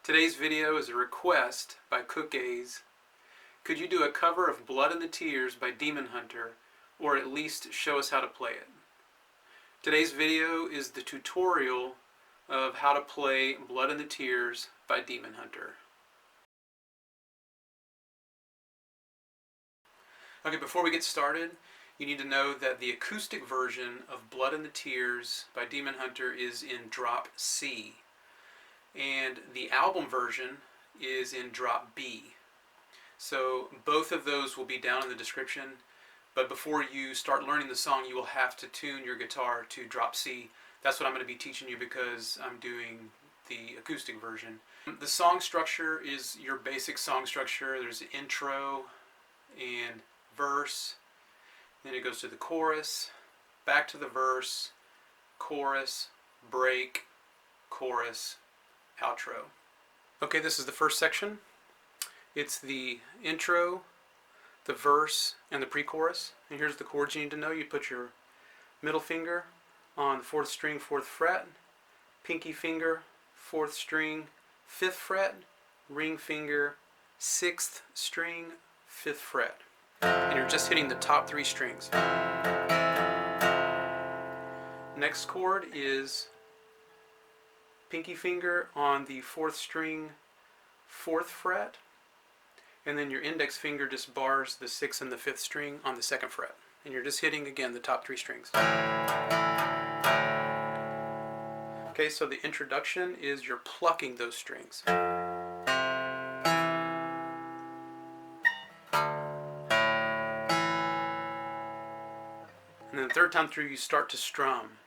Today's video is a request by Cook A's. Could you do a cover of Blood in the Tears by Demon Hunter, or at least show us how to play it? Today's video is the tutorial of how to play Blood in the Tears by Demon Hunter. Okay, before we get started, you need to know that the acoustic version of Blood in the Tears by Demon Hunter is in drop C, and the album version is in drop B. So both of those will be down in the description, but before you start learning the song, you will have to tune your guitar to drop C. That's what I'm going to be teaching you because I'm doing the acoustic version. The song structure is your basic song structure. There's an intro and verse, then it goes to the chorus, back to the verse, chorus, break, chorus, outro. Okay, this is the first section. It's the intro, the verse, and the pre-chorus. And here's the chords you need to know. You put your middle finger on the 4th string, 4th fret, pinky finger, 4th string, 5th fret, ring finger, 6th string, 5th fret. And you're just hitting the top 3 strings. Next chord is pinky finger on the 4th string, 4th fret, and then your index finger just bars the 6th and the 5th string on the 2nd fret. And you're just hitting, again, the top 3 strings. Okay, so the introduction is you're plucking those strings. And then the third time through, you start to strum.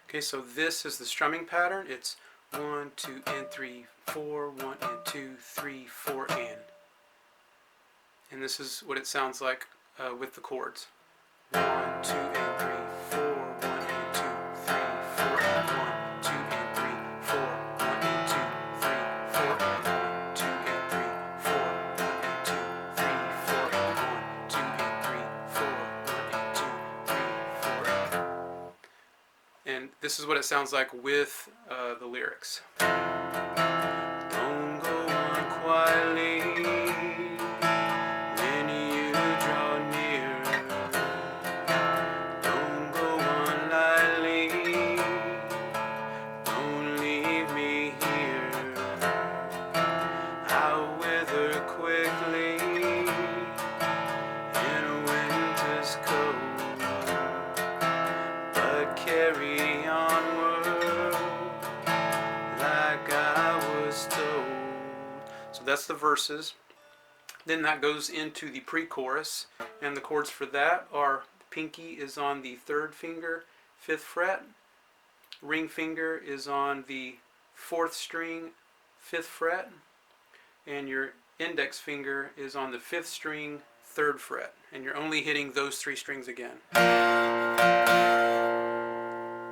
Okay, so this is the strumming pattern. It's 1, 2, and 3, 4, 1, and 2, 3, 4, and. And this is what it sounds like with the chords. 1, 2, and 3, 4, 1, and 2, 3, 4, and 1, 2, and 3, 4, 1, and 2, 3, 4, and 1, 2, and 3, 4, 1, and 2, 3, 4, and 1, 2, and 3, 4, 1, and 2, 3, 4, and. And this is what it sounds like with the lyrics. Don't go on quietly when you draw near. Don't go on lightly. Don't leave me here. I'll wither quickly in a winter's cold, but carry onward like I was told. So that's the verses. Then that goes into the pre-chorus, and the chords for that are pinky is on the 3rd finger, 5th fret, ring finger is on the 4th string, 5th fret, and your index finger is on the 5th string, 3rd fret, and you're only hitting those 3 strings again.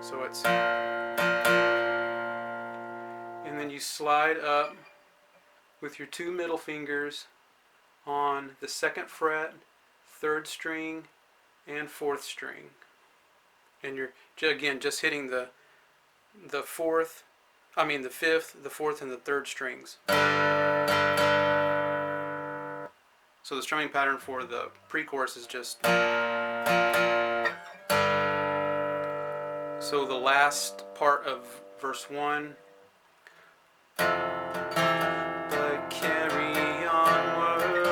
So it's, and then you slide up with your 2 middle fingers on the 2nd fret, 3rd string, and 4th string, and you're again just hitting the 5th, the 4th, and the 3rd strings. So the strumming pattern for the pre-chorus is just. So the last part of verse 1. But carry onward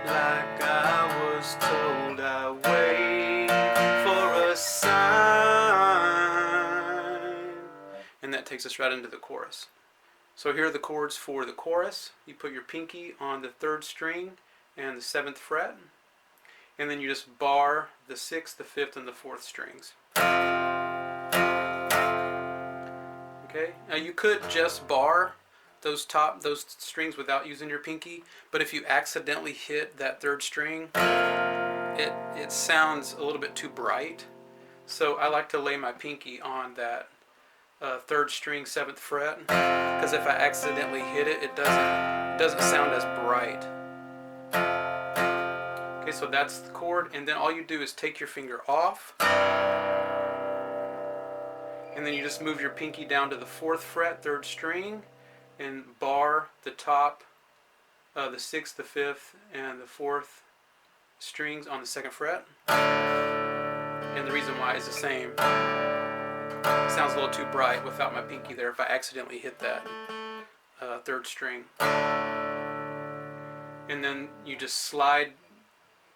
like I was told. I wait for a sign. And that takes us right into the chorus. So here are the chords for the chorus. You put your pinky on the 3rd string and the 7th fret, and then you just bar the 6th, the 5th, and the 4th strings. Okay, now you could just bar those strings without using your pinky, but if you accidentally hit that 3rd string, it sounds a little bit too bright. So I like to lay my pinky on that 3rd string, 7th fret, because if I accidentally hit it, it doesn't sound as bright. Okay, so that's the chord, and then all you do is take your finger off, and then you just move your pinky down to the 4th fret, 3rd string, and bar the top, the 6th, the 5th, and the 4th strings on the 2nd fret. And the reason why is the same. It sounds a little too bright without my pinky there if I accidentally hit that 3rd string. And then you just slide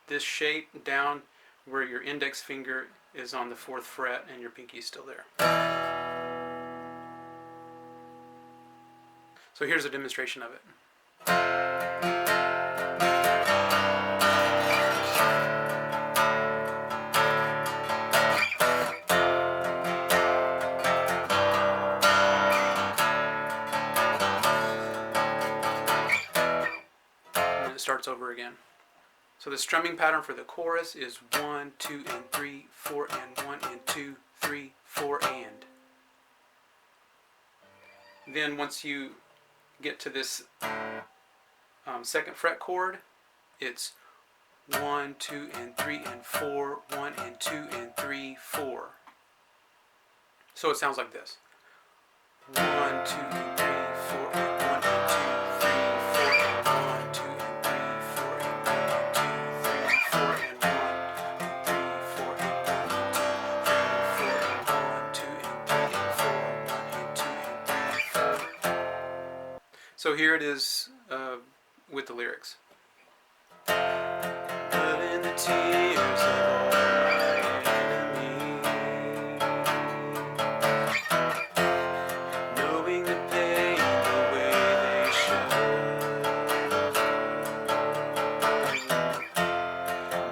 this shape down where your index finger is on the 4th fret and your pinky is still there. So here's a demonstration of it. And it starts over again. So the strumming pattern for the chorus is 1, 2, and 3, 4, and 1, and 2, 3, 4, and. Then once you get to this 2nd fret chord, it's 1, 2, and 3, and 4, 1, and 2, and 3, 4. So it sounds like this. 1, 2, and 3, 4, and 1, and 2, 3, 4, and 1, 2, and 3, 4, and 1, and 2, 3, 4, and 1, and 3, 4, and 1, and 2, 3, 4, and 1, 2, and 3, and 4, 1, and 2, and 3, 4. So here it is with the lyrics. Loving the tears of all my enemies, knowing the pain the way they show,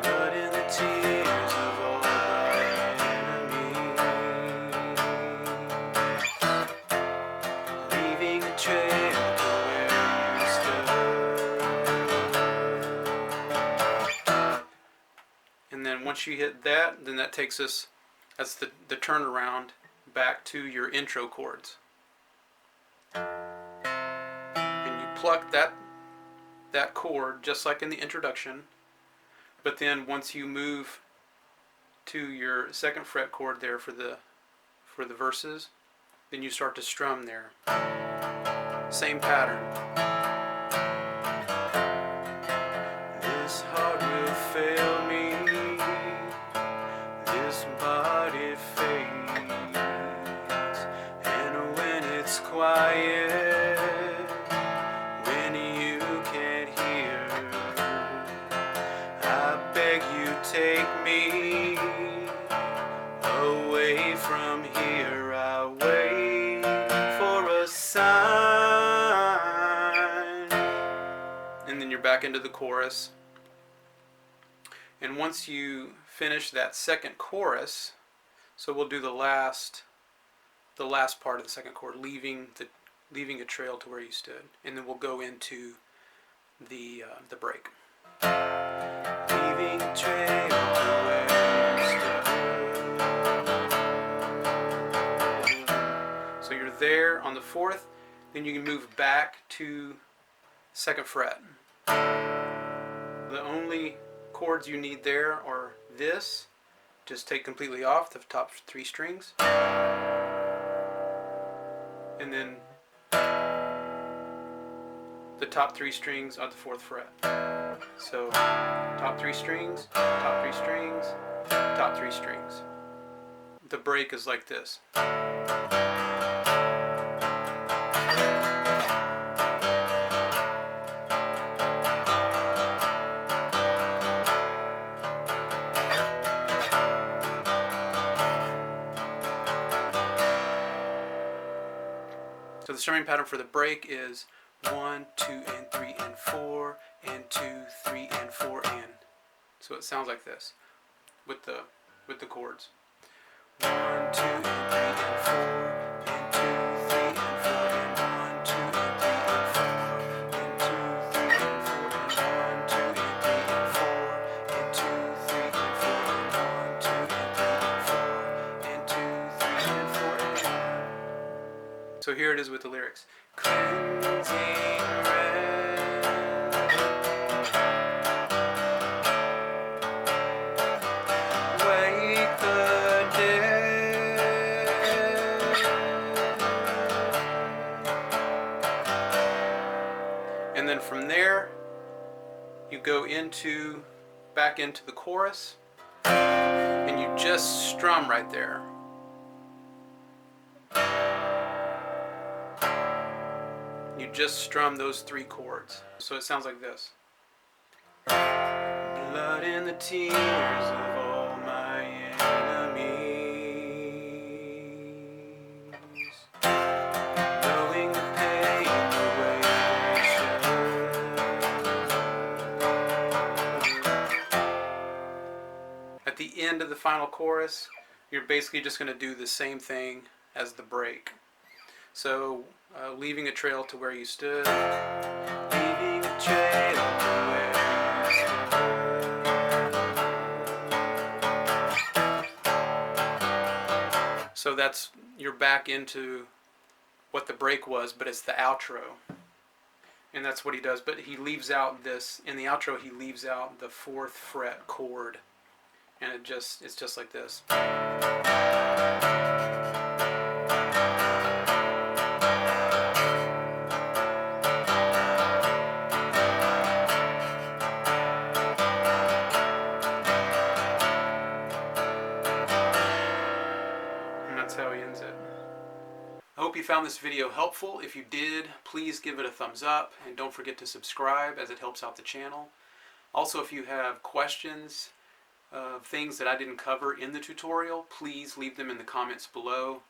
but in the tears of all my enemies, leaving a trail to where you stood. And then once you hit that, then that takes us, that's the turnaround back to your intro chords. And you pluck that chord just like in the introduction, but then once you move to your 2nd fret chord there for the verses, then you start to strum there. Same pattern. This heart will fail me, this body fades, and when it's quiet, when you can't hear, I beg you take me away from here. I wait for a sign. And then you're back into the chorus. And once you finish that 2nd chorus, so we'll do the last part of the 2nd chord, leaving a trail to where you stood, and then we'll go into the break. Leaving a trail to where you stood. So you're there on the 4th, then you can move back to 2nd fret. The only chords you need there are this, just take completely off the top 3 strings, and then the top 3 strings on the 4th fret. So top 3 strings, top 3 strings, top 3 strings. The break is like this. So the strumming pattern for the break is 1, 2, and 3, and 4, and 2, 3, and 4, and. So it sounds like this with the chords. 1, 2, and 3, and 4, and 2, 3, and 4, and 1, 2, and 3, and 4, and 2, 3, and 4, and 1, 2, and 3, and 4, and 2, 3, and 4, and 1, 2, and 3, and 4, and 2, 3, and 4, and 1. So here it is with the lyrics. Cleansing. 1, back into the chorus, and you just strum right there. You just strum those 3 chords. So it sounds like this. Blood in the tears of all my enemies, knowing the pain the way they show. At the end of the final chorus, you're basically just going to do the same thing as the break. So, leaving a trail to where you stood, leaving a trail to where you stood. So you're back into what the break was, but it's the outro. And that's what he does, but he leaves out this, in the outro he leaves out the 4th fret chord. And it's just like this. That's how he ends it. I hope you found this video helpful. If you did, please give it a thumbs up and don't forget to subscribe, as it helps out the channel. Also, if you have questions of things that I didn't cover in the tutorial, please leave them in the comments below.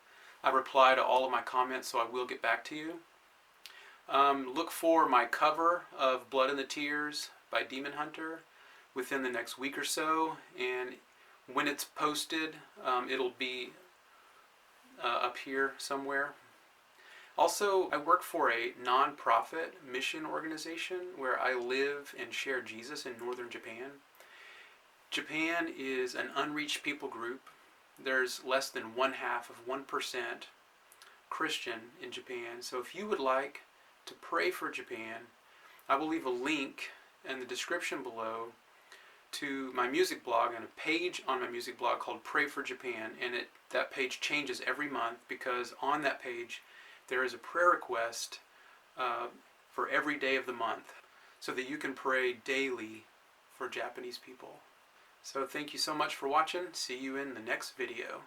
I reply to all of my comments, so I will get back to you. Look for my cover of Blood in the Tears by Demon Hunter within the next week or so, and when it's posted, it'll be up here somewhere. Also, I work for a non-profit mission organization where I live and share Jesus in northern Japan. Japan is an unreached people group. There's less than 1/2% Christian in Japan. So if you would like to pray for Japan, I will leave a link in the description below to my music blog and a page on my music blog called Pray for Japan, and that page changes every month because on that page there is a prayer request for every day of the month so that you can pray daily for Japanese people. So thank you so much for watching. See you in the next video.